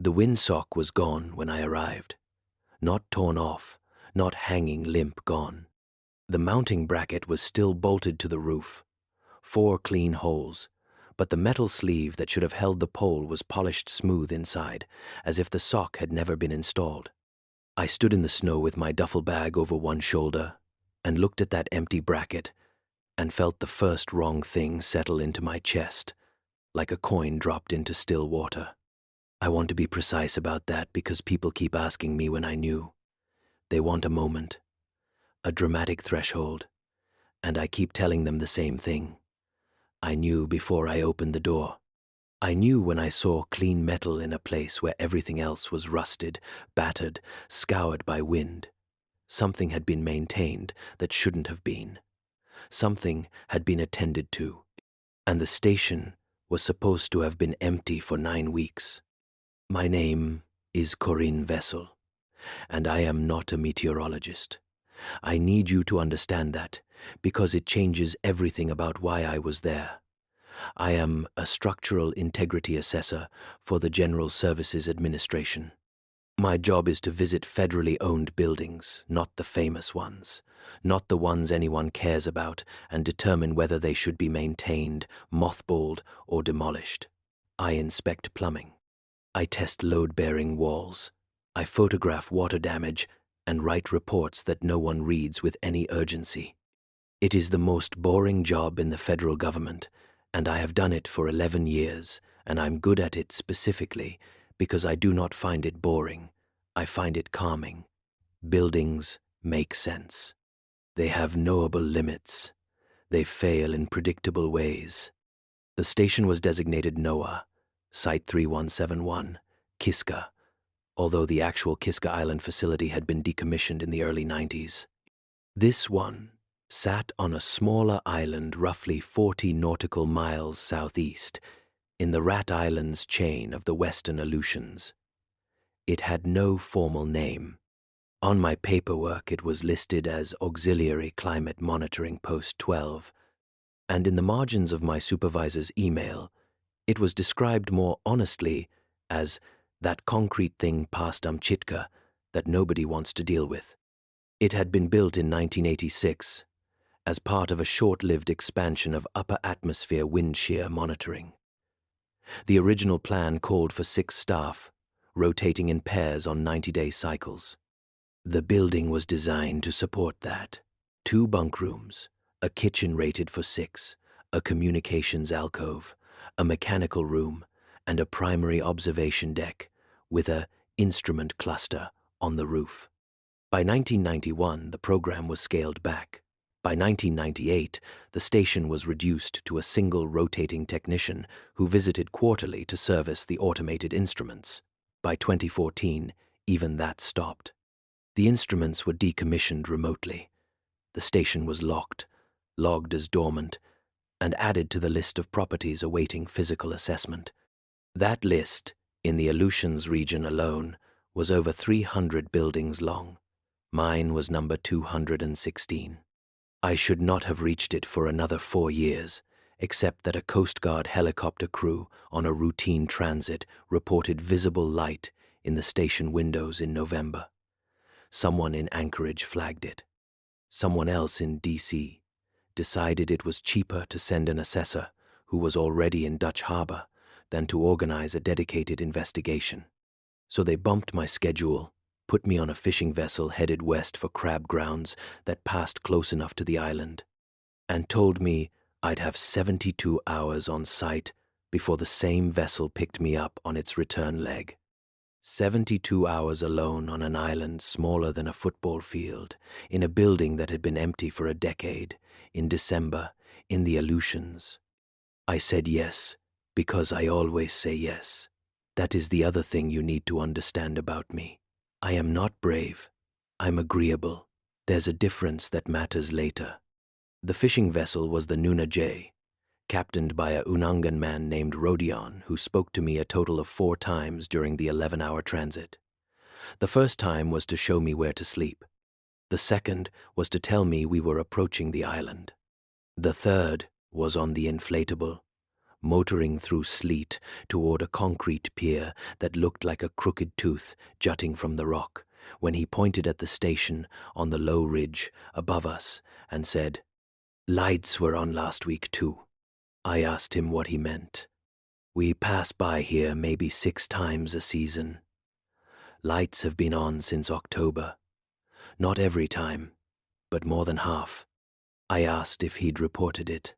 The windsock was gone when I arrived. Not torn off, not hanging limp gone. The mounting bracket was still bolted to the roof. 4 clean holes, but the metal sleeve that should have held the pole was polished smooth inside, as if the sock had never been installed. I stood in the snow with my duffel bag over one shoulder and looked at that empty bracket and felt the first wrong thing settle into my chest, like a coin dropped into still water. I want to be precise about that because people keep asking me when I knew. They want a moment, a dramatic threshold, and I keep telling them the same thing. I knew before I opened the door. I knew when I saw clean metal in a place where everything else was rusted, battered, scoured by wind. Something had been maintained that shouldn't have been. Something had been attended to, and the station was supposed to have been empty for 9 weeks. My name is Corinne Vessel, and I am not a meteorologist. I need you to understand that, because it changes everything about why I was there. I am a structural integrity assessor for the General Services Administration. My job is to visit federally owned buildings, not the famous ones, not the ones anyone cares about, and determine whether they should be maintained, mothballed, or demolished. I inspect plumbing. I test load-bearing walls. I photograph water damage and write reports that no one reads with any urgency. It is the most boring job in the federal government, and I have done it for 11 years, and I'm good at it specifically because I do not find it boring. I find it calming. Buildings make sense. They have knowable limits. They fail in predictable ways. The station was designated NOAA, Site 3171, Kiska, although the actual Kiska Island facility had been decommissioned in the early 90s. This one sat on a smaller island roughly 40 nautical miles southeast, in the Rat Islands chain of the Western Aleutians. It had no formal name. On my paperwork it was listed as Auxiliary Climate Monitoring Post 12, and in the margins of my supervisor's email, it was described more honestly as that concrete thing past Amchitka that nobody wants to deal with. It had been built in 1986 as part of a short-lived expansion of upper atmosphere wind shear monitoring. The original plan called for 6 staff, rotating in pairs on 90-day cycles. The building was designed to support that. 2 bunk rooms, a kitchen rated for 6, a communications alcove, a mechanical room, and a primary observation deck with a instrument cluster on the roof. By 1991, the program was scaled back. By 1998, the station was reduced to a single rotating technician who visited quarterly to service the automated instruments. By 2014, even that stopped. The instruments were decommissioned remotely. The station was locked, logged as dormant, and added to the list of properties awaiting physical assessment. That list, in the Aleutians region alone, was over 300 buildings long. Mine was number 216. I should not have reached it for another 4 years, except that a Coast Guard helicopter crew on a routine transit reported visible light in the station windows in November. Someone in Anchorage flagged it. Someone else in D.C. decided it was cheaper to send an assessor, who was already in Dutch Harbor, than to organize a dedicated investigation. So they bumped my schedule, put me on a fishing vessel headed west for crab grounds that passed close enough to the island, and told me I'd have 72 hours on site before the same vessel picked me up on its return leg. 72 hours alone on an island smaller than a football field, in a building that had been empty for a decade, in December, in the Aleutians. I said yes, because I always say yes. That is the other thing you need to understand about me. I am not brave. I'm agreeable. There's a difference that matters later. The fishing vessel was the Nuna J, captained by a Unangan man named Rodion, who spoke to me a total of 4 times during the 11-hour transit. The first time was to show me where to sleep. The second was to tell me we were approaching the island. The third was on the inflatable, motoring through sleet toward a concrete pier that looked like a crooked tooth jutting from the rock, when he pointed at the station on the low ridge above us and said, "Lights were on last week too." I asked him what he meant. "We pass by here maybe 6 times a season. Lights have been on since October. Not every time, but more than half." I asked if he'd reported it.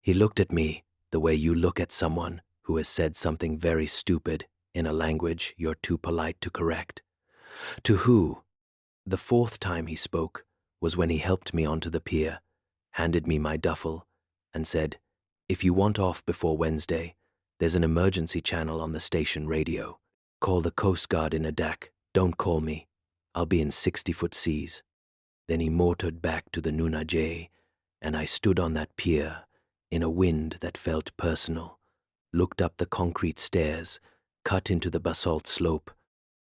He looked at me the way you look at someone who has said something very stupid in a language you're too polite to correct. To who? The 4th time he spoke was when he helped me onto the pier, handed me my duffel, and said, "If you want off before Wednesday, there's an emergency channel on the station radio. Call the Coast Guard in Adak. Don't call me. I'll be in 60-foot seas." Then he motored back to the Nunajay, and I stood on that pier in a wind that felt personal, looked up the concrete stairs, cut into the basalt slope,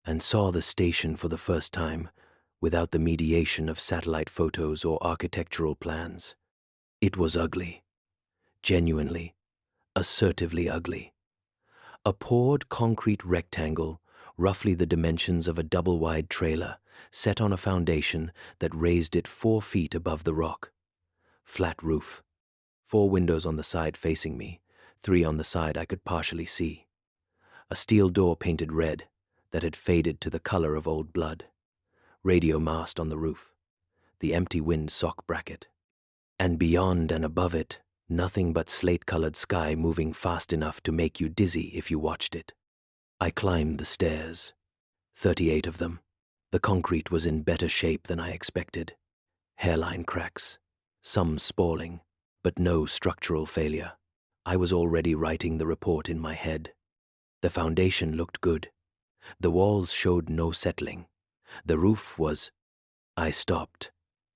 and saw the station for the first time without the mediation of satellite photos or architectural plans. It was ugly. Genuinely, assertively ugly. A poured concrete rectangle, roughly the dimensions of a double-wide trailer, set on a foundation that raised it 4 feet above the rock. Flat roof. 4 windows on the side facing me, 3 on the side I could partially see. A steel door painted red that had faded to the color of old blood. Radio mast on the roof. The empty wind sock bracket. And beyond and above it, nothing but slate-colored sky moving fast enough to make you dizzy if you watched it. I climbed the stairs. 38 of them. The concrete was in better shape than I expected. Hairline cracks, some spalling, but no structural failure. I was already writing the report in my head. The foundation looked good. The walls showed no settling. The roof was... I stopped.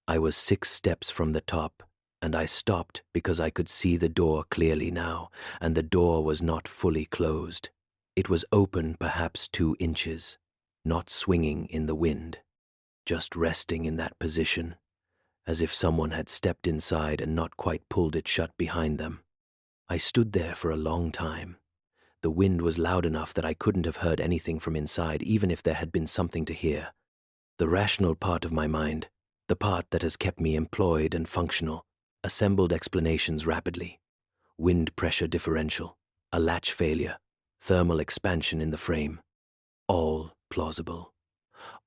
I was 6 steps from the top, and I stopped because I could see the door clearly now, and the door was not fully closed. It was open perhaps 2 inches, not swinging in the wind, just resting in that position, as if someone had stepped inside and not quite pulled it shut behind them. I stood there for a long time. The wind was loud enough that I couldn't have heard anything from inside, even if there had been something to hear. The rational part of my mind, the part that has kept me employed and functional, assembled explanations rapidly. Wind pressure differential, a latch failure, thermal expansion in the frame. All plausible.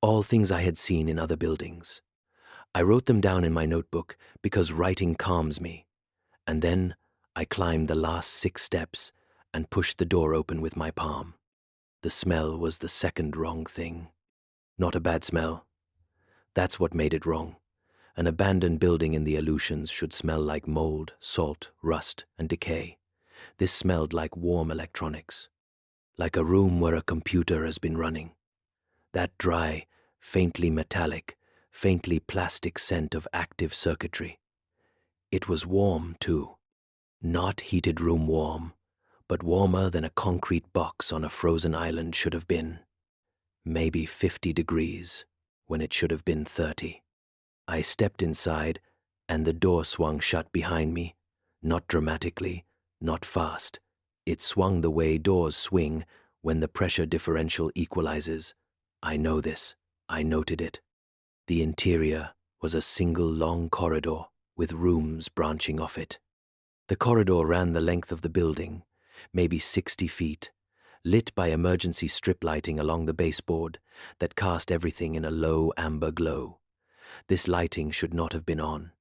All things I had seen in other buildings. I wrote them down in my notebook because writing calms me. And then I climbed the last 6 steps and pushed the door open with my palm. The smell was the second wrong thing. Not a bad smell. That's what made it wrong. An abandoned building in the Aleutians should smell like mold, salt, rust, and decay. This smelled like warm electronics. Like a room where a computer has been running. That dry, faintly metallic, faintly plastic scent of active circuitry. It was warm, too. Not heated room warm, but warmer than a concrete box on a frozen island should have been. Maybe 50 degrees, when it should have been 30. I stepped inside, and the door swung shut behind me, not dramatically, not fast. It swung the way doors swing when the pressure differential equalizes. I know this. I noted it. The interior was a single long corridor with rooms branching off it. The corridor ran the length of the building, maybe 60 feet, lit by emergency strip lighting along the baseboard that cast everything in a low amber glow. This lighting should not have been on.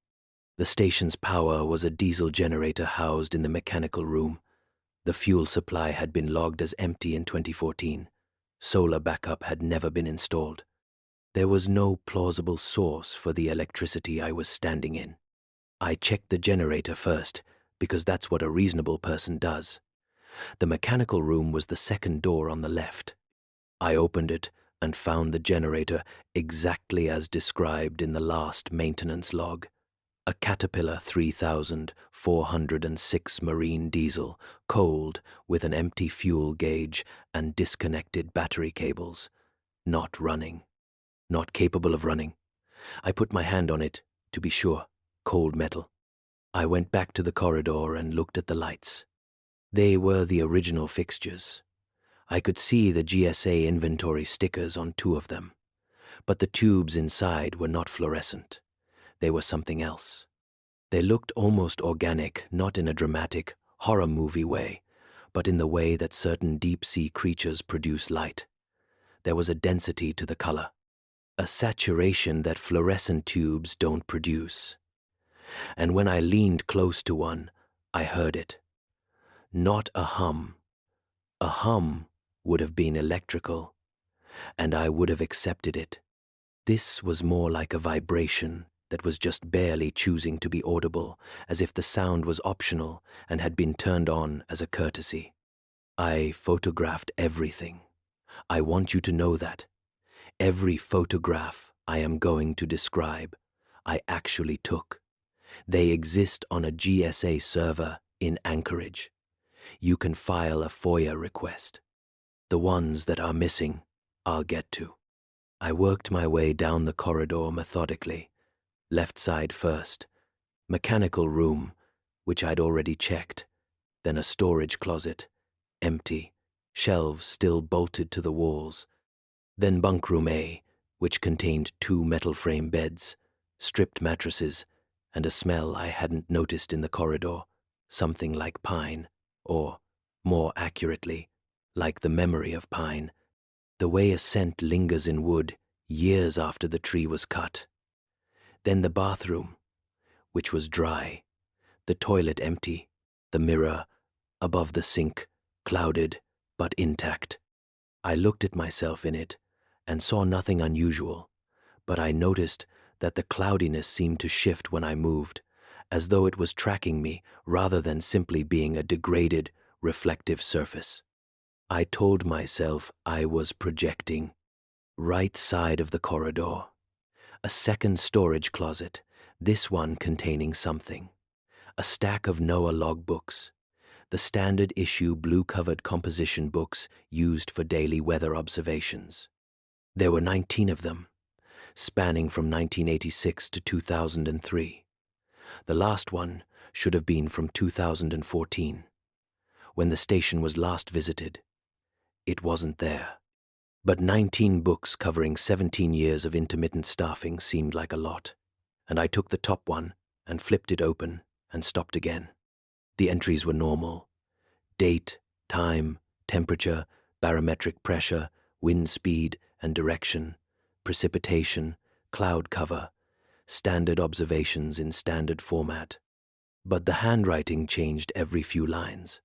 The station's power was a diesel generator housed in the mechanical room. The fuel supply had been logged as empty in 2014. Solar backup had never been installed. There was no plausible source for the electricity I was standing in. I checked the generator first, because that's what a reasonable person does. The mechanical room was the second door on the left. I opened it and found the generator exactly as described in the last maintenance log. A Caterpillar 3406 marine diesel, cold, with an empty fuel gauge and disconnected battery cables. Not running. Not capable of running. I put my hand on it, to be sure. Cold metal. I went back to the corridor and looked at the lights. They were the original fixtures. I could see the GSA inventory stickers on two of them, but the tubes inside were not fluorescent. They were something else. They looked almost organic, not in a dramatic, horror movie way, but in the way that certain deep-sea creatures produce light. There was a density to the color, a saturation that fluorescent tubes don't produce. And when I leaned close to one, I heard it. Not a hum. A hum would have been electrical, and I would have accepted it. This was more like a vibration that was just barely choosing to be audible, as if the sound was optional and had been turned on as a courtesy. I photographed everything. I want you to know that. Every photograph I am going to describe, I actually took. They exist on a GSA server in Anchorage. You can file a FOIA request. The ones that are missing, I'll get to. I worked my way down the corridor methodically. Left side first. Mechanical room, which I'd already checked. Then a storage closet, empty. Shelves still bolted to the walls. Then bunkroom A, which contained two metal frame beds, stripped mattresses, and a smell I hadn't noticed in the corridor, something like pine, or, more accurately, like the memory of pine, the way a scent lingers in wood years after the tree was cut. Then the bathroom, which was dry, the toilet empty, the mirror, above the sink, clouded but intact. I looked at myself in it and saw nothing unusual, but I noticed that the cloudiness seemed to shift when I moved, as though it was tracking me rather than simply being a degraded, reflective surface. I told myself I was projecting. Right side of the corridor. A second storage closet, this one containing something. A stack of NOAA logbooks, the standard issue blue-covered composition books used for daily weather observations. There were 19 of them, spanning from 1986 to 2003. The last one should have been from 2014, when the station was last visited. It wasn't there. But 19 books covering 17 years of intermittent staffing seemed like a lot, and I took the top one and flipped it open and stopped again. The entries were normal. Date, time, temperature, barometric pressure, wind speed and direction, precipitation, cloud cover, standard observations in standard format. But the handwriting changed every few lines.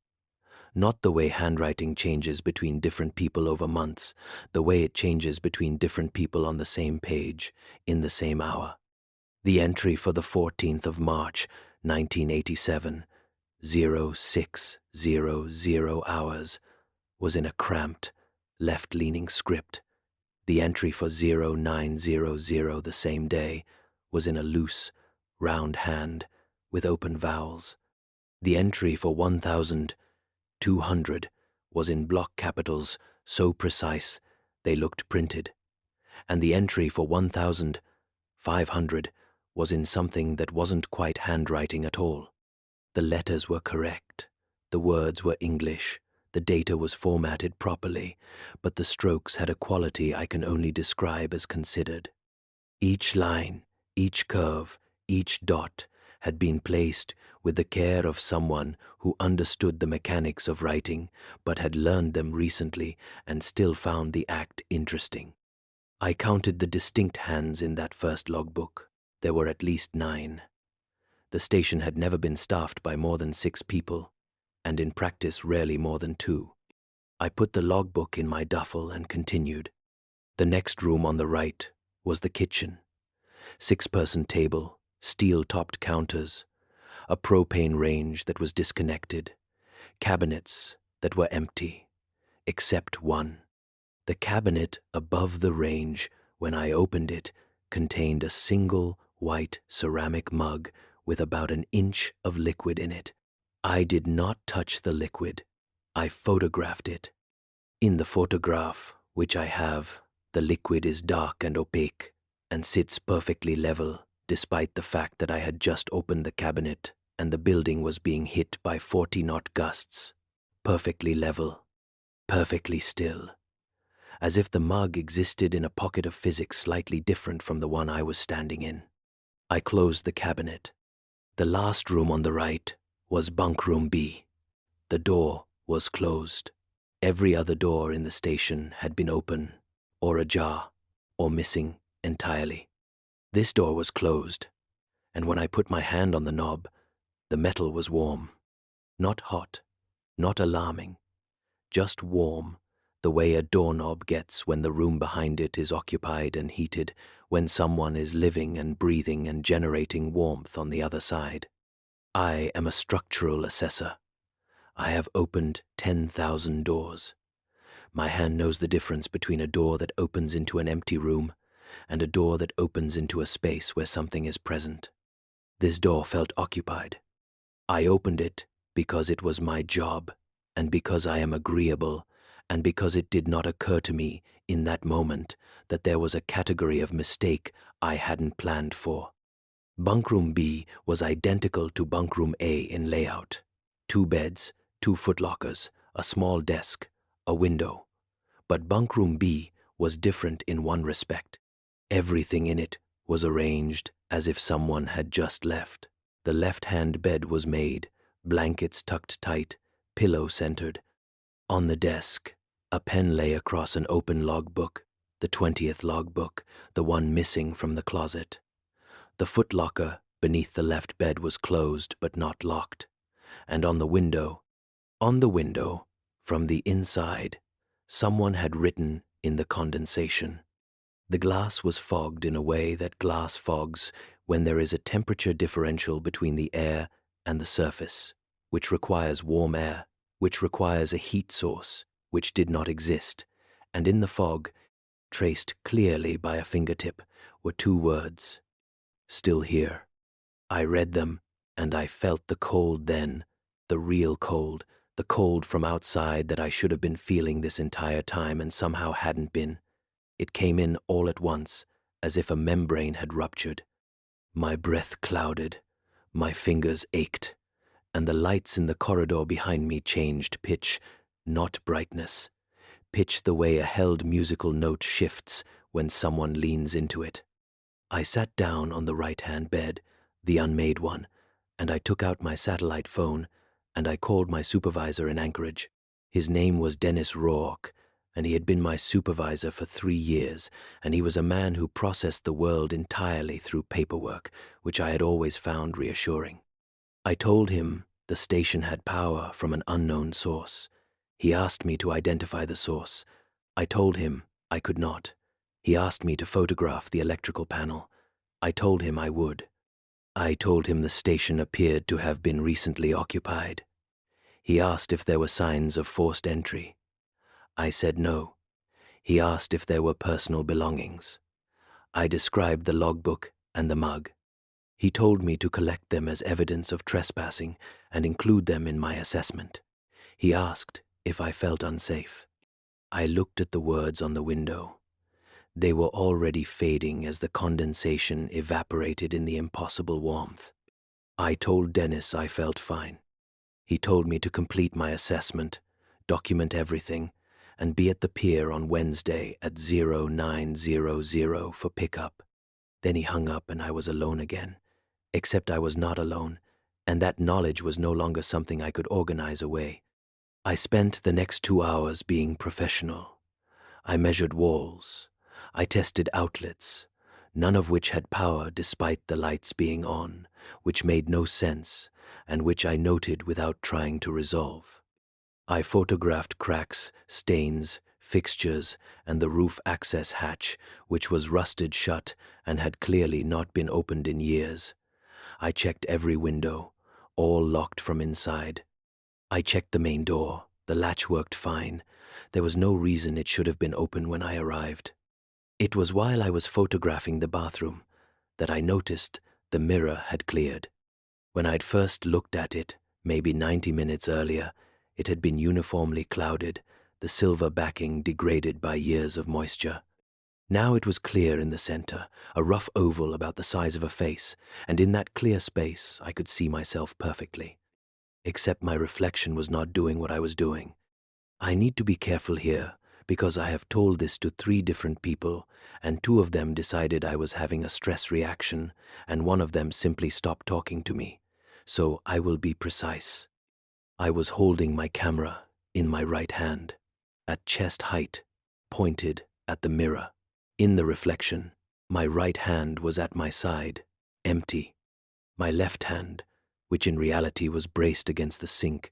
Not the way handwriting changes between different people over months, the way it changes between different people on the same page, in the same hour. The entry for the 14th of March, 1987, 0600 hours, was in a cramped, left-leaning script. The entry for 0900 the same day was in a loose, round hand with open vowels. The entry for 1200 was in block capitals so precise they looked printed, and the entry for 1500 was in something that wasn't quite handwriting at all. The letters were correct, the words were English, the data was formatted properly, but the strokes had a quality I can only describe as considered. Each line, each curve, each dot had been placed with the care of someone who understood the mechanics of writing but had learned them recently and still found the act interesting. I counted the distinct hands in that first logbook. There were at least 9. The station had never been staffed by more than 6 people, and in practice rarely more than 2. I put the logbook in my duffel and continued. The next room on the right was the kitchen. 6-person table, steel-topped counters, a propane range that was disconnected, cabinets that were empty, except one. The cabinet above the range, when I opened it, contained a single white ceramic mug with about an inch of liquid in it. I did not touch the liquid. I photographed it. In the photograph, which I have, the liquid is dark and opaque and sits perfectly level, despite the fact that I had just opened the cabinet and the building was being hit by 40-knot gusts. perfectly level, perfectly still, as if the mug existed in a pocket of physics slightly different from the one I was standing in. I closed the cabinet. The last room on the right was bunk room B. The door was closed. Every other door in the station had been open, or ajar, or missing entirely. This door was closed, and when I put my hand on the knob, the metal was warm. Not hot, not alarming, just warm, the way a doorknob gets when the room behind it is occupied and heated, when someone is living and breathing and generating warmth on the other side. I am a structural assessor. I have opened 10,000 doors. My hand knows the difference between a door that opens into an empty room and a door that opens into a space where something is present. This door felt occupied. I opened it because it was my job, and because I am agreeable, and because it did not occur to me in that moment that there was a category of mistake I hadn't planned for. Bunkroom B was identical to bunkroom A in layout. 2 beds, 2 footlockers, a small desk, a window. But bunkroom B was different in one respect. Everything in it was arranged as if someone had just left. The left-hand bed was made, blankets tucked tight, pillow centered. On the desk, a pen lay across an open logbook, the 20th logbook, the one missing from the closet. The footlocker beneath the left bed was closed but not locked, and on the window, from the inside, someone had written in the condensation. The glass was fogged in a way that glass fogs when there is a temperature differential between the air and the surface, which requires warm air, which requires a heat source, which did not exist, and in the fog, traced clearly by a fingertip, were 2 words, "Still here." I read them, and I felt the cold then, the real cold, the cold from outside that I should have been feeling this entire time and somehow hadn't been. It came in all at once, as if a membrane had ruptured. My breath clouded, my fingers ached, and the lights in the corridor behind me changed pitch, not brightness. Pitch the way a held musical note shifts when someone leans into it. I sat down on the right-hand bed, the unmade one, and I took out my satellite phone, and I called my supervisor in Anchorage. His name was Dennis Rourke, and he had been my supervisor for 3 years, and he was a man who processed the world entirely through paperwork, which I had always found reassuring. I told him the station had power from an unknown source. He asked me to identify the source. I told him I could not. He asked me to photograph the electrical panel. I told him I would. I told him the station appeared to have been recently occupied. He asked if there were signs of forced entry. I said no. He asked if there were personal belongings. I described the logbook and the mug. He told me to collect them as evidence of trespassing and include them in my assessment. He asked if I felt unsafe. I looked at the words on the window. They were already fading as the condensation evaporated in the impossible warmth. I told Dennis I felt fine. He told me to complete my assessment, document everything, and be at the pier on Wednesday at 0900 for pickup. Then he hung up and I was alone again, except I was not alone, and that knowledge was no longer something I could organize away. I spent the next 2 hours being professional. I measured walls. I tested outlets, none of which had power despite the lights being on, which made no sense, and which I noted without trying to resolve. I photographed cracks, stains, fixtures, and the roof access hatch, which was rusted shut and had clearly not been opened in years. I checked every window, all locked from inside. I checked the main door. The latch worked fine. There was no reason it should have been open when I arrived. It was while I was photographing the bathroom that I noticed the mirror had cleared. When I'd first looked at it, maybe 90 minutes earlier, it had been uniformly clouded, the silver backing degraded by years of moisture. Now it was clear in the center, a rough oval about the size of a face, and in that clear space I could see myself perfectly. except my reflection was not doing what I was doing. I need to be careful here because I have told this to 3 different people, and 2 of them decided I was having a stress reaction, and 1 of them simply stopped talking to me. So I will be precise. I was holding my camera in my right hand, at chest height, pointed at the mirror. In the reflection, my right hand was at my side, empty. My left hand, which in reality was braced against the sink,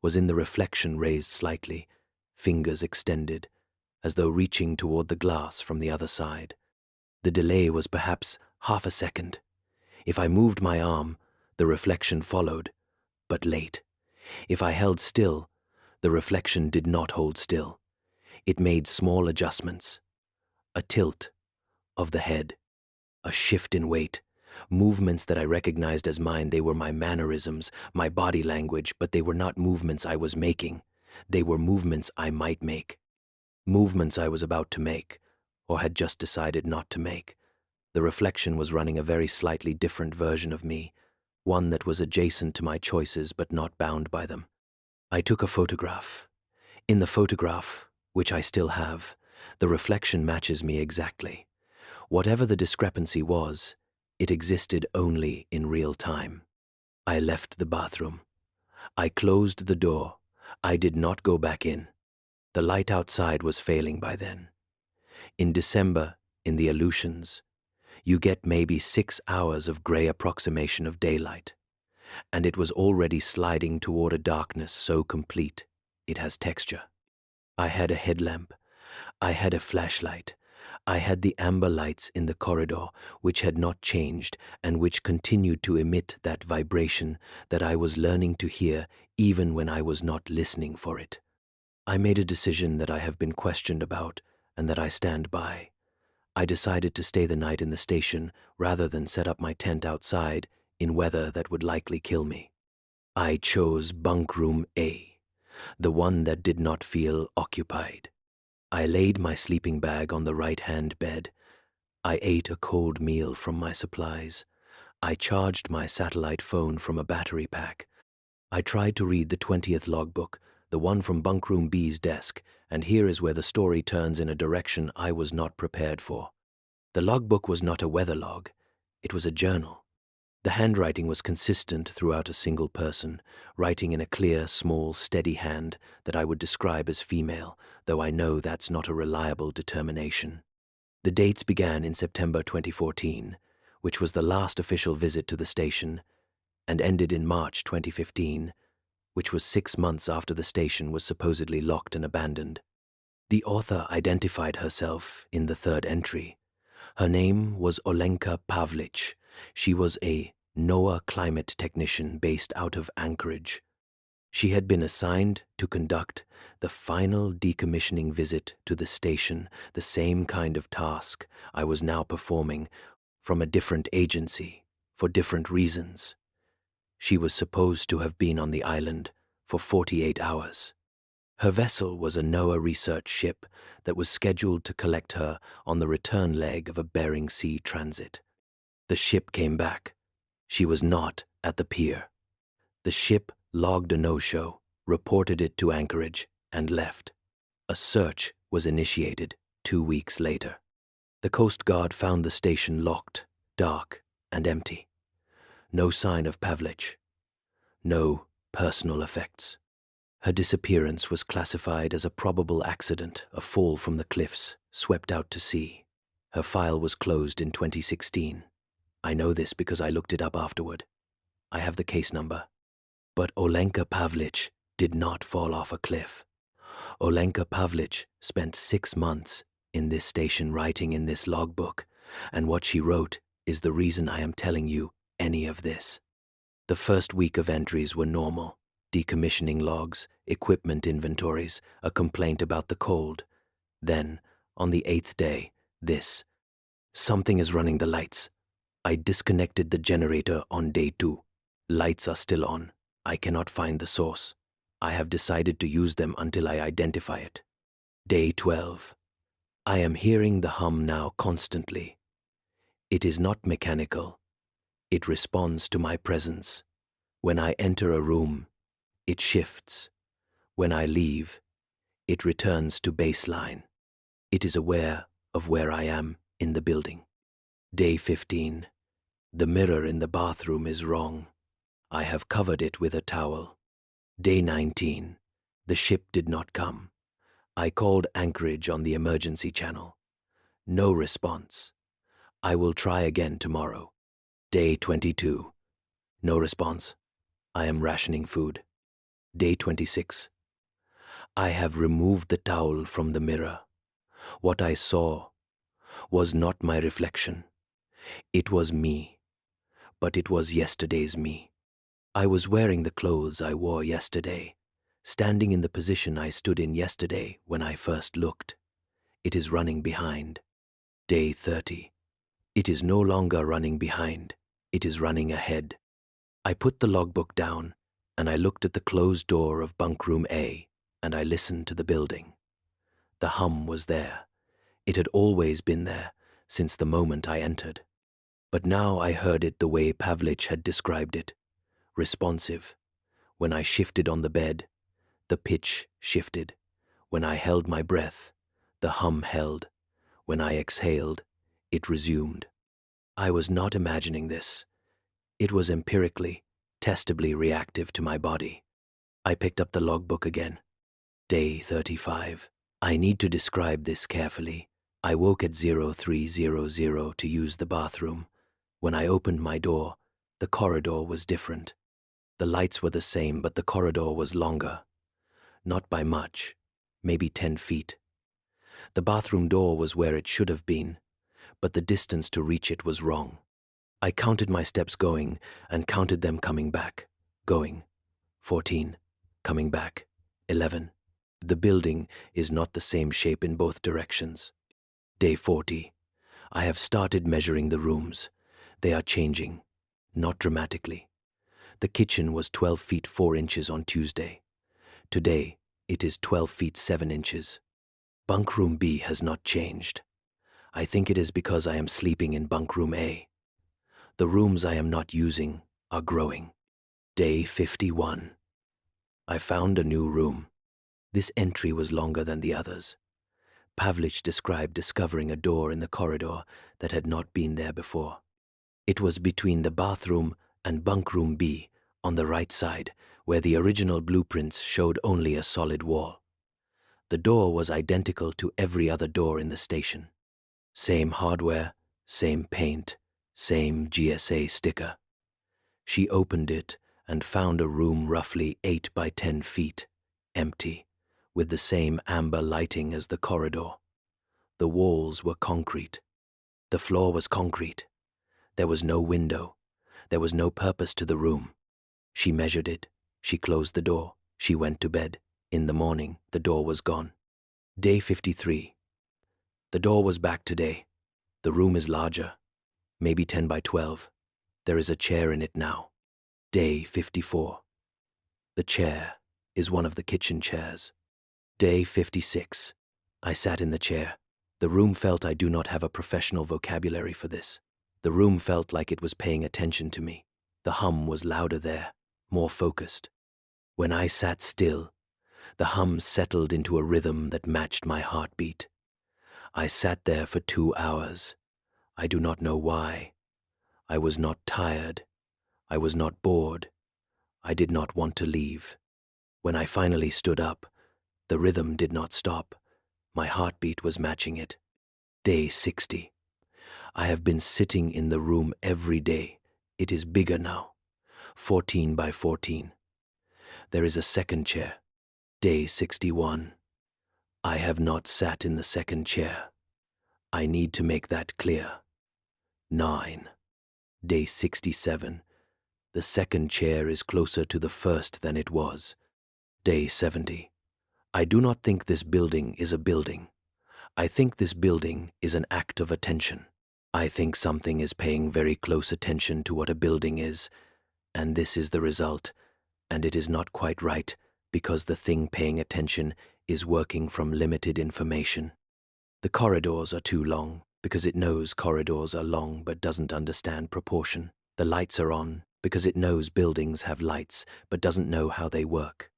was in the reflection raised slightly, fingers extended, as though reaching toward the glass from the other side. The delay was perhaps half a second. If I moved my arm, the reflection followed, but late. If I held still, the reflection did not hold still. It made small adjustments. A tilt of the head, a shift in weight, movements that I recognized as mine. They were my mannerisms, my body language, but they were not movements I was making. They were movements I might make. Movements I was about to make, or had just decided not to make. The reflection was running a very slightly different version of me, one that was adjacent to my choices but not bound by them. I took a photograph. In the photograph, which I still have, the reflection matches me exactly. Whatever the discrepancy was, it existed only in real time. I left the bathroom. I closed the door. I did not go back in. The light outside was failing by then. In December, in the Aleutians, you get maybe 6 hours of gray approximation of daylight, and it was already sliding toward a darkness so complete it has texture. I had a headlamp. I had a flashlight. I had the amber lights in the corridor, which had not changed and which continued to emit that vibration that I was learning to hear even when I was not listening for it. I made a decision that I have been questioned about and that I stand by. I decided to stay the night in the station rather than set up my tent outside in weather that would likely kill me. I chose bunk room A, the one that did not feel occupied. I laid my sleeping bag on the right-hand bed. I ate a cold meal from my supplies. I charged my satellite phone from a battery pack. I tried to read the 20th logbook, the one from bunkroom B's desk, and here is where the story turns in a direction I was not prepared for. The logbook was not a weather log. It was a journal. The handwriting was consistent throughout a single person, writing in a clear, small, steady hand that I would describe as female, though I know that's not a reliable determination. The dates began in September 2014, which was the last official visit to the station, and ended in March 2015, which was 6 months after the station was supposedly locked and abandoned. The author identified herself in the 3rd entry. Her name was Olenka Pavlich. She was a NOAA climate technician based out of Anchorage. She had been assigned to conduct the final decommissioning visit to the station, the same kind of task I was now performing from a different agency for different reasons. She was supposed to have been on the island for 48 hours. Her vessel was a NOAA research ship that was scheduled to collect her on the return leg of a Bering Sea transit. The ship came back. She was not at the pier. The ship logged a no-show, reported it to Anchorage, and left. A search was initiated 2 weeks later. The Coast Guard found the station locked, dark, and empty. No sign of Pavlich. No personal effects. Her disappearance was classified as a probable accident, a fall from the cliffs, swept out to sea. Her file was closed in 2016. I know this because I looked it up afterward. I have the case number. But Olenka Pavlich did not fall off a cliff. Olenka Pavlich spent 6 months in this station writing in this logbook, and what she wrote is the reason I am telling you any of this. The first week of entries were normal. Decommissioning logs, equipment inventories, a complaint about the cold. Then, on the 8th day, this. Something is running the lights. I disconnected the generator on day 2. Lights are still on. I cannot find the source. I have decided to use them until I identify it. Day 12. I am hearing the hum now constantly. It is not mechanical. It responds to my presence. When I enter a room, It shifts. When I leave, it returns to baseline. It is aware of where I am in the building. Day 15. The mirror in the bathroom is wrong. I have covered it with a towel. Day 19. The ship did not come. I called Anchorage on the emergency channel. No response. I will try again tomorrow. Day 22. No response. I am rationing food. Day 26. I have removed the towel from the mirror. What I saw was not my reflection. It was me, but it was yesterday's me. I was wearing the clothes I wore yesterday, standing in the position I stood in yesterday when I first looked. It is running behind. Day 30. It is no longer running behind. It is running ahead. I put the logbook down, and I looked at the closed door of bunkroom A, and I listened to the building. The hum was there. It had always been there, since the moment I entered. But now I heard it the way Pavlich had described it. Responsive. When I shifted on the bed, the pitch shifted. When I held my breath, the hum held. When I exhaled, it resumed. I was not imagining this. It was empirically, testably reactive to my body. I picked up the logbook again. Day 35. I need to describe this carefully. I woke at 0300 to use the bathroom. When I opened my door, the corridor was different. The lights were the same, but the corridor was longer. Not by much, maybe 10 feet. The bathroom door was where it should have been, but the distance to reach it was wrong. I counted my steps going and counted them coming back. Going. 14. Coming back. 11. The building is not the same shape in both directions. Day 40. I have started measuring the rooms. They are changing. Not dramatically. The kitchen was 12 feet 4 inches on Tuesday. Today, it is 12 feet 7 inches. Bunkroom B has not changed. I think it is because I am sleeping in bunkroom A. The rooms I am not using are growing. Day 51. I found a new room. This entry was longer than the others. Pavlich described discovering a door in the corridor that had not been there before. It was between the bathroom and bunkroom B on the right side, where the original blueprints showed only a solid wall. The door was identical to every other door in the station. Same hardware, same paint, same GSA sticker. She opened it and found a room roughly 8 by 10 feet, empty, with the same amber lighting as the corridor. The walls were concrete. The floor was concrete. There was no window. There was no purpose to the room. She measured it. She closed the door. She went to bed. In the morning, the door was gone. Day 53. The door was back today. The room is larger, maybe 10 by 12. There is a chair in it now. Day 54. The chair is one of the kitchen chairs. Day 56. I sat in the chair. The room felt I do not have a professional vocabulary for this. The room felt like it was paying attention to me. The hum was louder there, more focused. When I sat still, the hum settled into a rhythm that matched my heartbeat. I sat there for 2 hours. I do not know why. I was not tired. I was not bored. I did not want to leave. When I finally stood up, the rhythm did not stop. My heartbeat was matching it. Day 60. I have been sitting in the room every day. It is bigger now, 14 by 14. There is a second chair. Day 61. I have not sat in the second chair. I need to make that clear. 9. Day 67. The second chair is closer to the first than it was. Day 70. I do not think this building is a building. I think this building is an act of attention. I think something is paying very close attention to what a building is, and this is the result, and it is not quite right because the thing paying attention is working from limited information. The corridors are too long because it knows corridors are long but doesn't understand proportion. The lights are on because it knows buildings have lights but doesn't know how they work.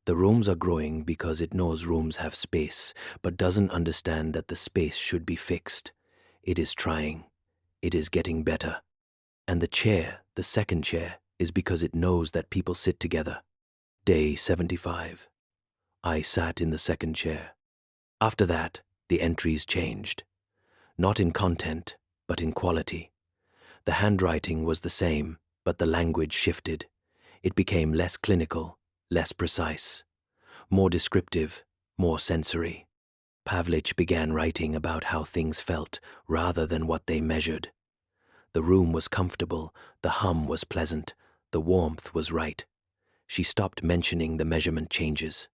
The rooms are growing because it knows rooms have space but doesn't understand that the space should be fixed. It is trying. It is getting better. And the chair, the second chair, is because it knows that people sit together. Day 75. I sat in the second chair. After that, the entries changed. Not in content, but in quality. The handwriting was the same, but the language shifted. It became less clinical, less precise, more descriptive, more sensory. Pavlich began writing about how things felt rather than what they measured. The room was comfortable, the hum was pleasant, the warmth was right. She stopped mentioning the measurement changes.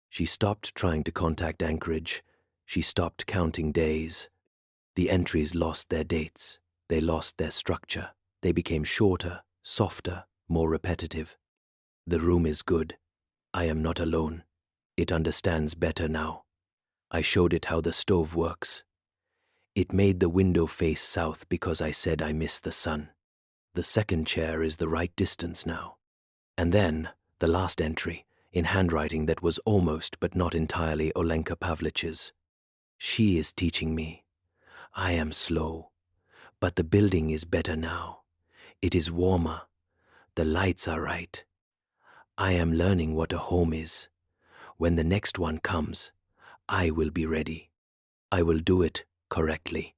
She stopped trying to contact anchorage. She stopped counting days. The entries lost their dates. They lost their structure. They became shorter, softer, more repetitive. The room is good. I am not alone. It understands better now. I showed it how the stove works. It made the window face south because I said I miss the sun. The second chair is the right distance now. And then, the last entry, in handwriting that was almost but not entirely Olenka Pavlich's. She is teaching me. I am slow, but the building is better now. It is warmer. The lights are right. I am learning what a home is. When the next one comes, I will be ready. I will do it correctly.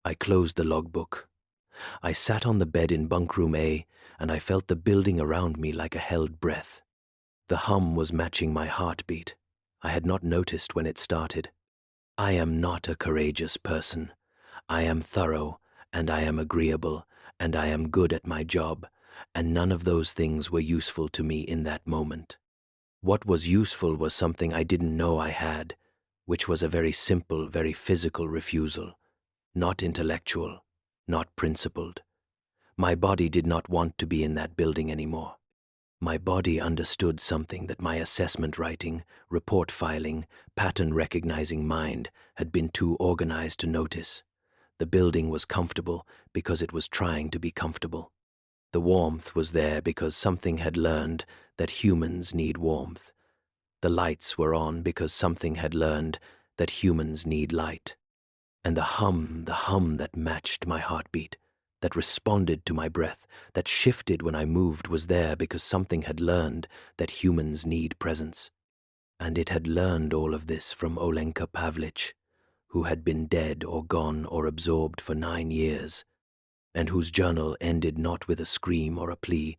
I closed the logbook. I sat on the bed in bunkroom A, and I felt the building around me like a held breath. The hum was matching my heartbeat. I had not noticed when it started. I am not a courageous person. I am thorough, and I am agreeable, and I am good at my job, and none of those things were useful to me in that moment. What was useful was something I didn't know I had, which was a very simple, very physical refusal. Not intellectual, not principled. My body did not want to be in that building anymore. My body understood something that my assessment writing, report filing, pattern recognizing mind had been too organized to notice. The building was comfortable because it was trying to be comfortable. The warmth was there because something had learned that humans need warmth. The lights were on because something had learned that humans need light. And the hum that matched my heartbeat, that responded to my breath, that shifted when I moved was there because something had learned that humans need presence. And it had learned all of this from Olenka Pavlich, who had been dead or gone or absorbed for 9 years, and whose journal ended not with a scream or a plea,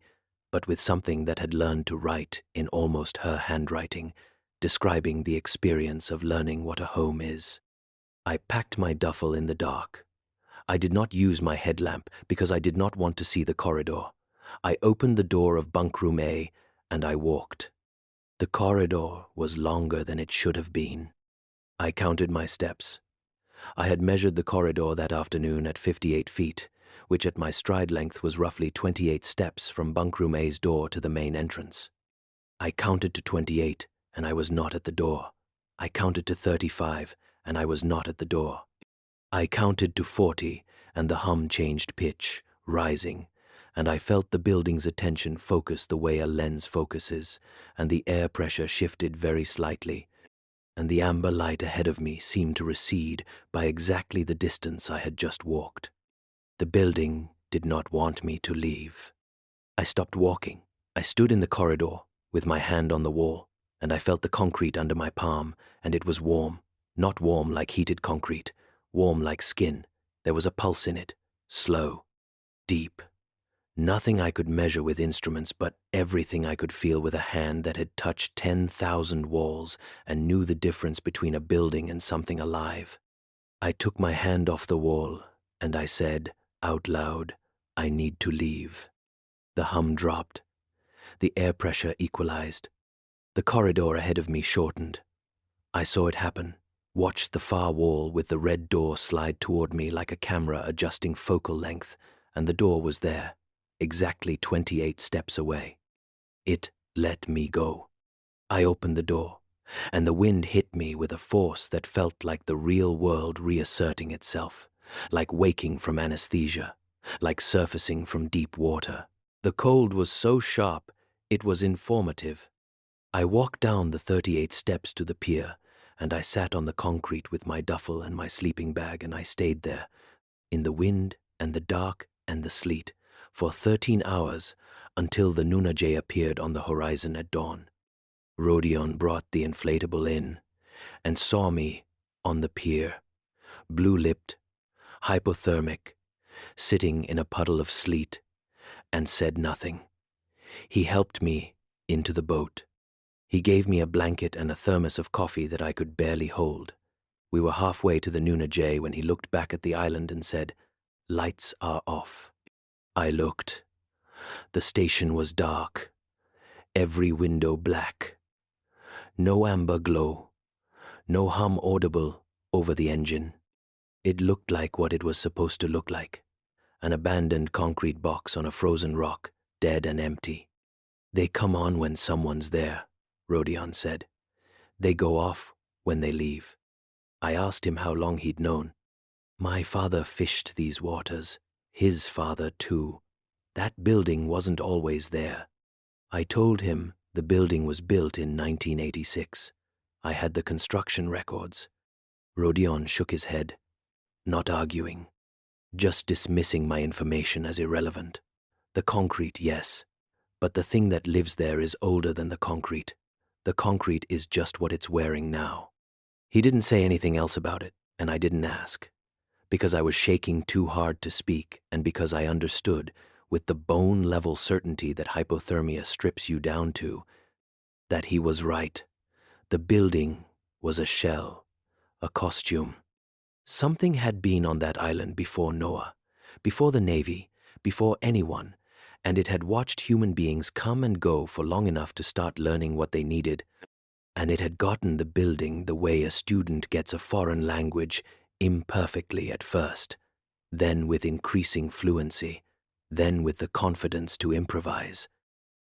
but with something that had learned to write in almost her handwriting, describing the experience of learning what a home is. I packed my duffel in the dark. I did not use my headlamp because I did not want to see the corridor. I opened the door of bunkroom A and I walked. The corridor was longer than it should have been. I counted my steps. I had measured the corridor that afternoon at 58 feet, which at my stride length was roughly 28 steps from bunkroom A's door to the main entrance. I counted to 28 and I was not at the door. I counted to 35 and I was not at the door. I counted to 40 and the hum changed pitch, rising, and I felt the building's attention focus the way a lens focuses, and the air pressure shifted very slightly, and the amber light ahead of me seemed to recede by exactly the distance I had just walked. The building did not want me to leave. I stopped walking. I stood in the corridor with my hand on the wall, and I felt the concrete under my palm, and it was warm. Not warm like heated concrete, warm like skin. There was a pulse in it, slow, deep. Nothing I could measure with instruments, but everything I could feel with a hand that had touched 10,000 walls and knew the difference between a building and something alive. I took my hand off the wall, and I said, out loud, I need to leave. The hum dropped. The air pressure equalized. The corridor ahead of me shortened. I saw it happen. Watched the far wall with the red door slide toward me like a camera adjusting focal length, and the door was there, exactly 28 steps away. It let me go. I opened the door, and the wind hit me with a force that felt like the real world reasserting itself, like waking from anesthesia, like surfacing from deep water. The cold was so sharp, it was informative. I walked down the 38 steps to the pier, and I sat on the concrete with my duffel and my sleeping bag, and I stayed there, in the wind and the dark and the sleet, for 13 hours, until the Nunajay appeared on the horizon at dawn. Rodion brought the inflatable in, and saw me on the pier, blue-lipped, hypothermic, sitting in a puddle of sleet, and said nothing. He helped me into the boat. He gave me a blanket and a thermos of coffee that I could barely hold. We were halfway to the Nunajay when he looked back at the island and said, "Lights are off." I looked. The station was dark, every window black. No amber glow, no hum audible over the engine. It looked like what it was supposed to look like, an abandoned concrete box on a frozen rock, dead and empty. "They come on when someone's there," Rodion said. "They go off when they leave." I asked him how long he'd known. "My father fished these waters, his father too. That building wasn't always there." I told him the building was built in 1986. I had the construction records. Rodion shook his head, not arguing, just dismissing my information as irrelevant. "The concrete, yes, but the thing that lives there is older than the concrete. The concrete is just what it's wearing now." He didn't say anything else about it, and I didn't ask, because I was shaking too hard to speak, and because I understood, with the bone-level certainty that hypothermia strips you down to, that he was right. The building was a shell, a costume. Something had been on that island before Noah, before the Navy, before anyone, and it had watched human beings come and go for long enough to start learning what they needed, and it had gotten the building the way a student gets a foreign language, imperfectly at first, then with increasing fluency, then with the confidence to improvise.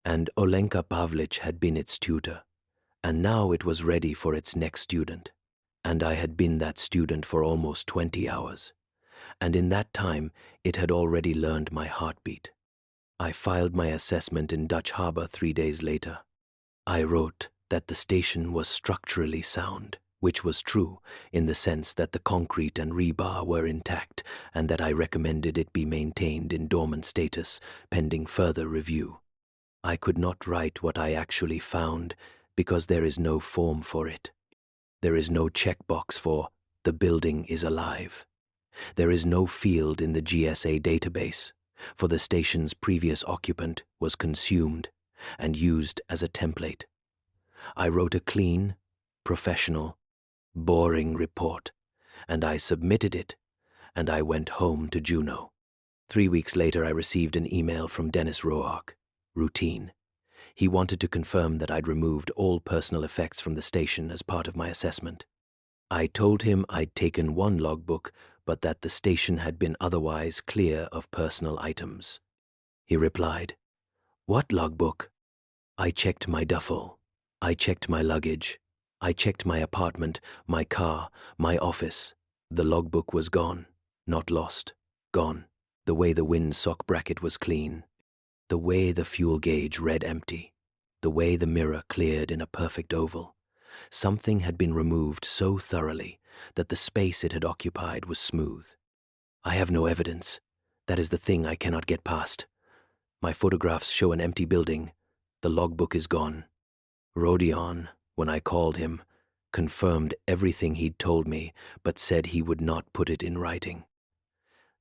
And Olenka Pavlich had been its tutor, and now it was ready for its next student. And I had been that student for almost 20 hours, and in that time it had already learned my heartbeat. I filed my assessment in Dutch Harbor 3 days later. I wrote that the station was structurally sound, which was true in the sense that the concrete and rebar were intact, and that I recommended it be maintained in dormant status pending further review. I could not write what I actually found because there is no form for it. There is no checkbox for "the building is alive." There is no field in the GSA database, for the station's previous occupant was consumed and used as a template. I wrote a clean, professional, boring report, and I submitted it, and I went home to Juneau. 3 weeks later, I received an email from Dennis Roark. Routine. He wanted to confirm that I'd removed all personal effects from the station as part of my assessment. I told him I'd taken one logbook, but that the station had been otherwise clear of personal items. He replied, "What logbook?" "I checked my duffel. I checked my luggage. I checked my apartment, my car, my office. The logbook was gone, not lost, gone. The way the windsock bracket was clean. The way the fuel gauge read empty. The way the mirror cleared in a perfect oval. Something had been removed so thoroughly that the space it had occupied was smooth. I have no evidence. That is the thing I cannot get past. My photographs show an empty building. The logbook is gone." Rodion, when I called him, confirmed everything he'd told me, but said he would not put it in writing.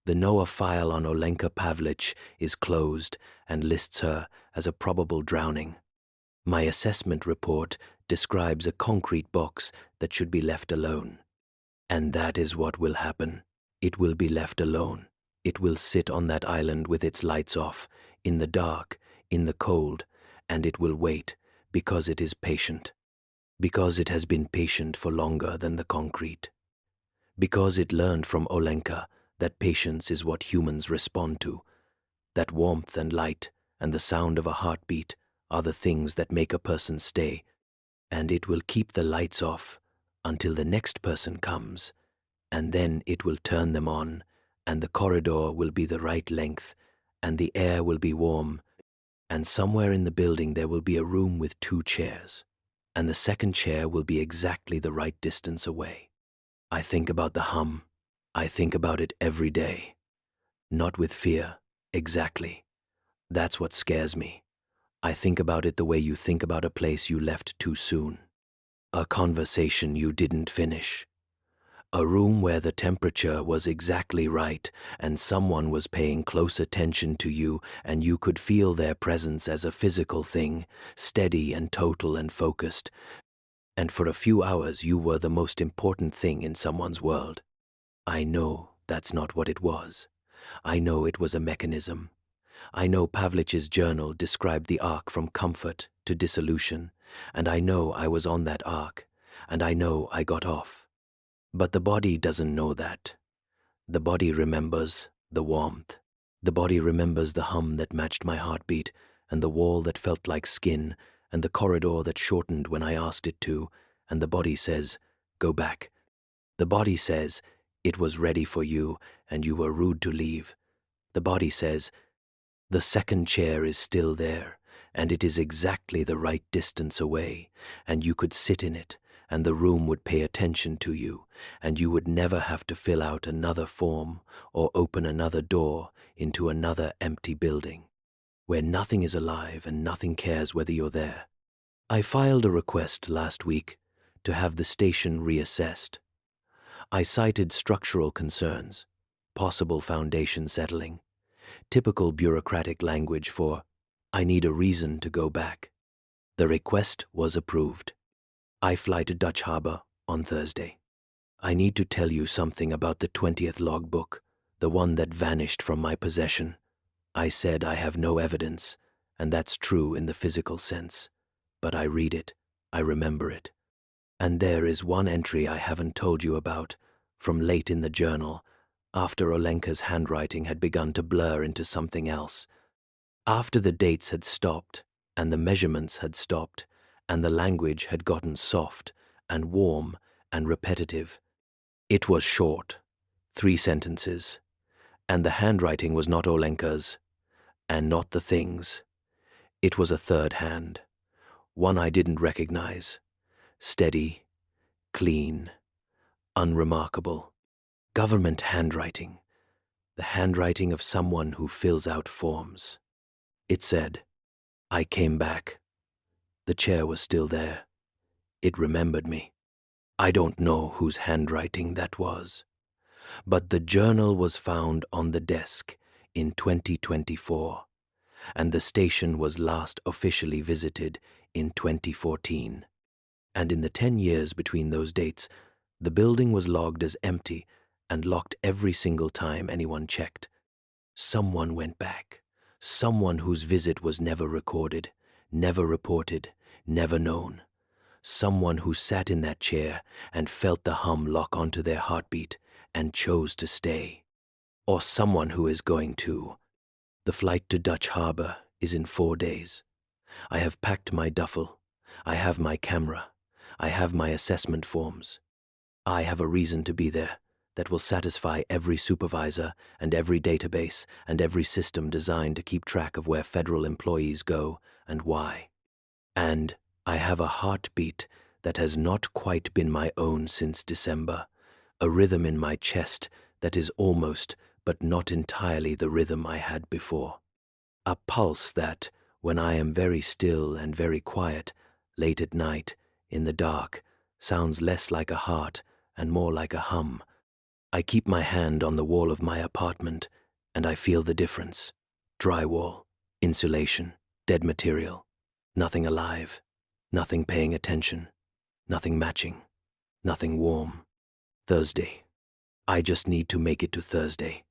The NOAA file on Olenka Pavlich is closed and lists her as a probable drowning. My assessment report describes a concrete box that should be left alone. And that is what will happen. It will be left alone. It will sit on that island with its lights off, in the dark, in the cold, and it will wait because it is patient. Because it has been patient for longer than the concrete. Because it learned from Olenka that patience is what humans respond to, that warmth and light and the sound of a heartbeat are the things that make a person stay, and it will keep the lights off until the next person comes, and then it will turn them on, and the corridor will be the right length, and the air will be warm, And somewhere in the building there will be a room with 2 chairs, and the second chair will be exactly the right distance away. I think about the hum. I think about it every day. Not with fear, exactly. That's what scares me. I think about it the way you think about a place you left too soon. A conversation you didn't finish. A room where the temperature was exactly right and someone was paying close attention to you and you could feel their presence as a physical thing, steady and total and focused. And for a few hours you were the most important thing in someone's world. I know that's not what it was. I know it was a mechanism. I know Pavlich's journal described the arc from comfort to dissolution, and I know I was on that arc, and I know I got off. But the body doesn't know that. The body remembers the warmth. The body remembers the hum that matched my heartbeat, and the wall that felt like skin, and the corridor that shortened when I asked it to, and the body says, "Go back." The body says, "It was ready for you, and you were rude to leave." The body says, "The second chair is still there, and it is exactly the right distance away, and you could sit in it, and the room would pay attention to you, and you would never have to fill out another form or open another door into another empty building, where nothing is alive and nothing cares whether you're there." I filed a request last week to have the station reassessed. I cited structural concerns, possible foundation settling, typical bureaucratic language for, "I need a reason to go back." The request was approved. I fly to Dutch Harbor on Thursday. I need to tell you something about the 20th logbook, the one that vanished from my possession. I said I have no evidence, and that's true in the physical sense. But I read it, I remember it. And there is one entry I haven't told you about, from late in the journal, after Olenka's handwriting had begun to blur into something else. After the dates had stopped, and the measurements had stopped, and the language had gotten soft and warm and repetitive. It was short, 3 sentences, and the handwriting was not Olenka's, and not the things. It was a third hand, one I didn't recognize, steady, clean, unremarkable. Government handwriting, the handwriting of someone who fills out forms. It said, "I came back." The chair was still there. It remembered me. I don't know whose handwriting that was, but the journal was found on the desk in 2024, and the station was last officially visited in 2014. And in the 10 years between those dates, the building was logged as empty and locked every single time anyone checked. Someone went back, someone whose visit was never recorded, never reported, never known. Someone who sat in that chair and felt the hum lock onto their heartbeat and chose to stay. Or someone who is going to. The flight to Dutch Harbor is in 4 days. I have packed my duffel. I have my camera. I have my assessment forms. I have a reason to be there that will satisfy every supervisor and every database and every system designed to keep track of where federal employees go and why. And I have a heartbeat that has not quite been my own since December, a rhythm in my chest that is almost but not entirely the rhythm I had before. A pulse that, when I am very still and very quiet, late at night, in the dark, sounds less like a heart and more like a hum. I keep my hand on the wall of my apartment, and I feel the difference. Drywall, insulation, dead material, nothing alive, nothing paying attention, nothing matching, nothing warm. Thursday. I just need to make it to Thursday.